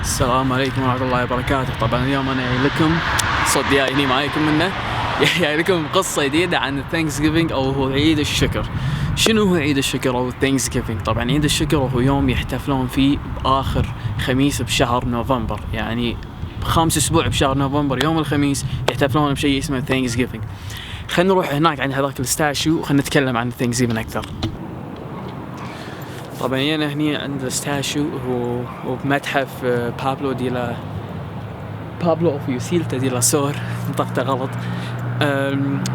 السلام عليكم ورحمة الله وبركاته. طبعا اليوم أنا جاي لكم صوت جايني معاكم منه جاي لكم قصة جديدة عن Thanksgiving أو هو عيد الشكر. شنو هو عيد الشكر أو Thanksgiving؟ طبعا عيد الشكر هو يوم يحتفلون فيه بآخر خميس بشهر نوفمبر، يعني خامس أسبوع بشهر نوفمبر يوم الخميس يحتفلون بشيء اسمه Thanksgiving. خلينا نروح هناك عند هذاك الستاشيو وخلينا نتكلم عن Thanksgiving أكثر. طبعا أنا هني عند الستاشيو هو بمتحف بابلو أو فيوسيلتا دي لاسور، نطقته غلط.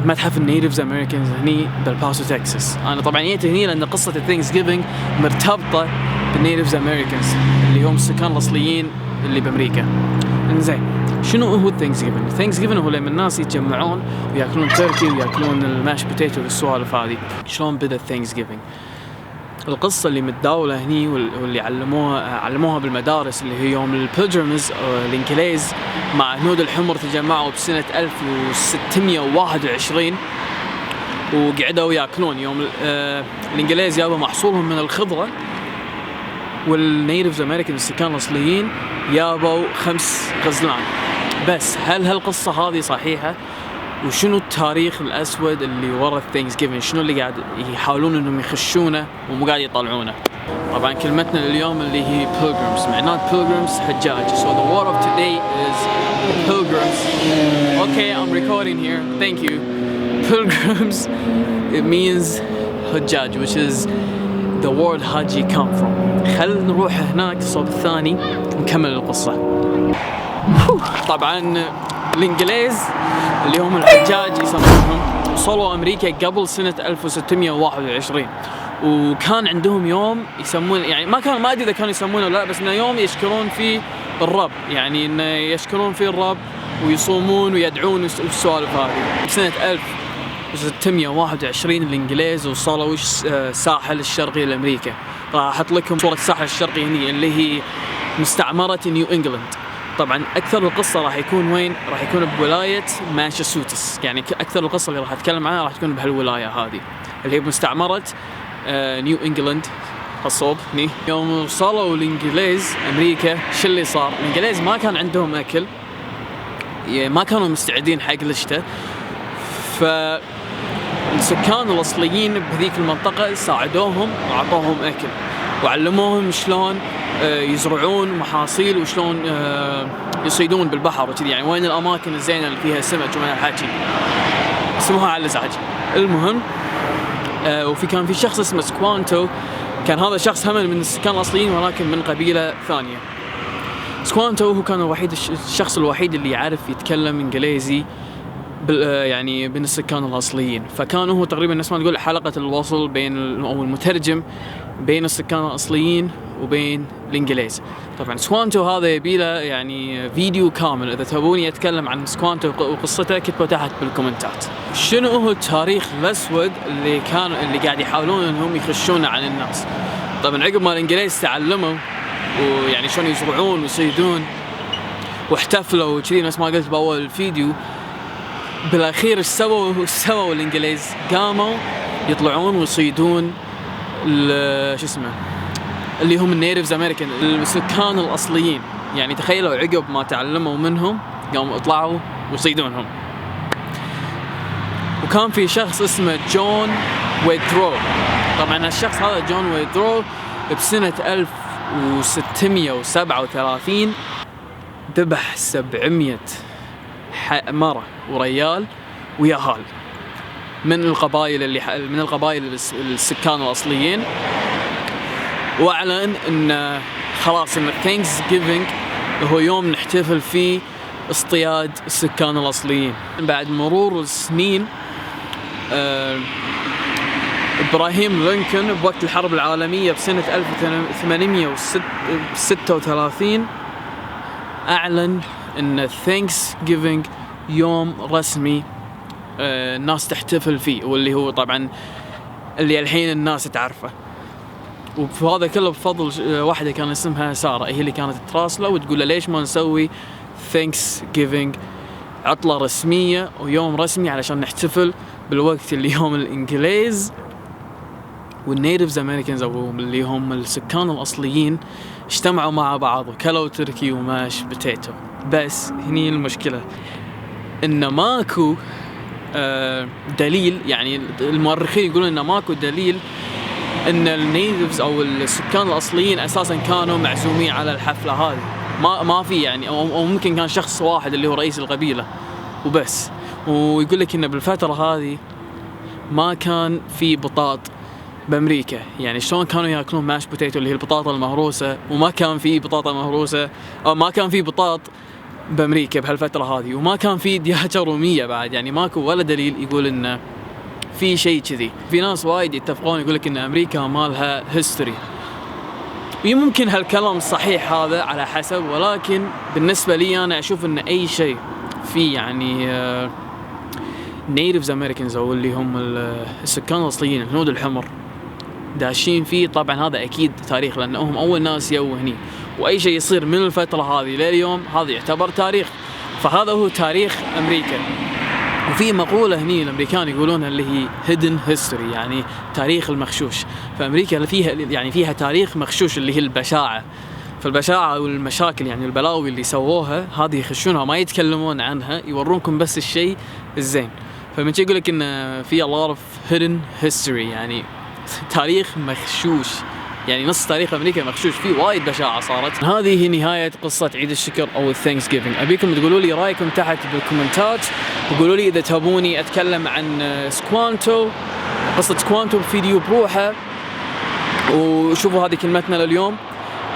متحف النيتيفز أمريكانز هني بالباسو تكساس. أنا طبعا جيت هني لأن قصة الثانكسجيفينج مرتبطة بالنيتيفز أمريكانز اللي هم السكان الأصليين اللي بأمريكا. إنزين، شنو هو الثانكسجيفينج؟ الثانكسجيفينج هو لما الناس يتجمعون ويأكلون تركي ويأكلون الماش بوتيتو والسوالف هذه. شلون بدأ الثانكسجيفينج؟ القصة اللي متداولة هني واللي علموها بالمدارس اللي هي يوم البيلجرمز الإنجليز مع هنود الحمر تجمعوا بسنة 1621 وقعدوا ياكلون. يوم الإنجليز جابوا محصولهم من الخضرة، والنيتيفز أمريكان السكان الأصليين جابوا 5 غزلان بس. هل هالقصة هذه صحيحة؟ وشنو التاريخ الأسود اللي ورا الثانكسجيفينج؟ شنو اللي قاعد يحاولون إنهم يخشونه ومو قاعد يطلعونه؟ طبعا كلمتنا اليوم اللي هي pilgrims، معنات pilgrims حجاج. So the word of today is pilgrims. Okay, I'm recording here. Thank you. Pilgrims, it means حجاج, which is the word haji come from. خلينا نروح هناك الصوب الثاني ونكمل القصة. طبعا الإنجليز اللي هم الحجاج يسمونهم وصلوا أمريكا قبل سنة 1621، وكان عندهم يوم يسمون، يعني ما أدري إذا كانوا يسمونه ولا لا، بس إنه يوم يشكرون فيه الرب، يعني إنه يشكرون فيه الرب ويصومون ويدعون والسوالف هذه. سنة 1621 الإنجليز وصلوا الساحل الشرقي لأمريكا. راح أحط لكم صورة الساحل الشرقي هني اللي هي مستعمرة نيو إنجلاند. طبعا أكثر القصة راح يكون وين؟ راح يكون بولاية ماساتشوستس، يعني أكثر القصة اللي راح أتكلم عنها راح تكون بهالولاية هذه اللي هي مستعمرة نيو إنجلاند. الصوب هني يوم وصلوا الإنجليز أمريكا شو اللي صار؟ الإنجليز ما كان عندهم أكل، ما كانوا مستعدين حق الشتاء، فالسكان الأصليين بهذيك المنطقة ساعدوهم وعطوهم أكل وعلموهم شلون يزرعون محاصيل وشلون يصيدون بالبحر وكذي، يعني وين الأماكن الزينة اللي فيها سمك ومن الحكي. اسمها على الإزعاج. المهم كان في شخص اسمه سكوانتو. كان هذا شخص هم من السكان الأصليين ولكن من قبيلة ثانية. سكوانتو هو كان الشخص الوحيد اللي يعرف يتكلم إنجليزي يعني بين السكان الأصليين، فكان هو تقريبا الناس ما تقول حلقة الوصل بين أو المترجم بين السكان الأصليين وبين الإنجليز. طبعا سكوانتو هذا يبيله يعني فيديو كامل، إذا تبوني أتكلم عن سكوانتو وقصته كتبوا تحت بالكومنتات. شنو هو التاريخ الأسود اللي قاعد يحاولون إنهم يخشونه عن الناس؟ طبعا عقب ما الإنجليز تعلموا ويعني شلون يزرعون ويصيدون واحتفلوا وكذي نفس ما قلت بأول الفيديو، بالأخير سووا الإنجليز؟ قاموا يطلعون ويصيدون اللي هم النيتيفز أمريكان السكان الأصليين. يعني تخيلوا عقب ما تعلموا منهم قاموا يطلعوا ويصيدونهم. وكان في شخص اسمه جون ويدرو. طبعا الشخص هذا جون ويدرو بسنة 1637 ذبح 700 مرة وريال وياهال من القبائل السكان الأصليين، وأعلن إن خلاص إن Thanksgiving هو يوم نحتفل فيه اصطياد السكان الأصليين. بعد مرور السنين إبراهيم لينكولن بوقت الحرب العالمية بسنة 1836 أعلن إن Thanksgiving يوم رسمي الناس تحتفل فيه، واللي هو طبعا اللي الحين الناس تعرفه. وهذا كله بفضل واحدة كان اسمها سارة، هي اللي كانت تراسله وتقول له ليش ما نسوي Thanksgiving عطلة رسمية ويوم رسمي علشان نحتفل بالوقت اللي يوم الإنجليز والنيتيفز امريكانز او اللي هم السكان الاصليين اجتمعوا مع بعض وكلوا تركي وماش بوتيتو. بس هني المشكلة ان ماكو دليل، يعني المؤرخين يقولون ان ماكو دليل ان النيتيفز او السكان الاصليين اساسا كانوا معزومين على الحفلة هذه. ما في يعني، او ممكن كان شخص واحد اللي هو رئيس القبيلة وبس. ويقول لك ان بالفترة هذه ما كان في بطاط بامريكا، يعني شلون كانوا ياكلون ماش بوتيتو اللي هي البطاطا المهروسة، وما كان في بطاطا مهروسة، او ما كان في بطاط بامريكا بهالفترة هذه، وما كان في دياجة رومية بعد. يعني ماكو ولا دليل يقول انه في شيء كذي. في ناس وايد يتفقون يقول لك ان امريكا مالها هيستوري، ويمكن هالكلام صحيح هذا على حسب، ولكن بالنسبة لي انا اشوف ان اي شيء في يعني نيتيفز امريكانز او اللي هم السكان الاصليين الهنود الحمر داشين فيه، طبعا هذا اكيد تاريخ، لانهم اول ناس يو هني، واي شيء يصير من الفترة هذه لليوم هذا يعتبر تاريخ. فهذا هو تاريخ امريكا. وفي مقولة هني الامريكان يقولونها اللي هي hidden history، يعني تاريخ المخشوش. فامريكا فيها يعني فيها تاريخ مخشوش اللي هي البشاعة. فالبشاعة والمشاكل يعني البلاوي اللي سووها هذه يخشونها ما يتكلمون عنها، يورونكم بس الشيء الزين. فمن شي يقول لك ان في a lot of hidden history، يعني تاريخ مخشوش، يعني نص تاريخ امريكا مخشوش، فيه وايد بشاعة صارت. هذه هي نهاية قصة عيد الشكر او الثانكس جيفينج. ابيكم تقولوا لي رايكم تحت بالكومنتات، وقولوا لي اذا تبوني اتكلم عن سكوانتو، قصة سكوانتو بفيديو بروحه. وشوفوا هذه كلمتنا لليوم.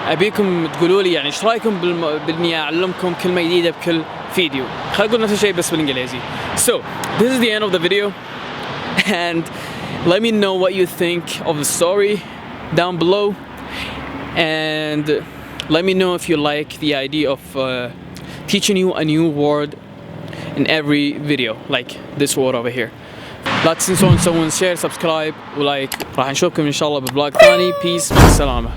ابيكم تقولوا لي يعني ايش رايكم باني اعلمكم كلمة جديدة بكل فيديو. خلينا نقول نفس الشيء بس بالانجليزي. So this is the end of the video, and let me know what you think of the story down below, and let me know if you like the idea of teaching you a new word in every video, like this word over here. لا تنسون تسوون شير سبسكرايب ولايك. راح نشوفكم ان شاء الله بفلوج ثاني. Peace، مع السلامة.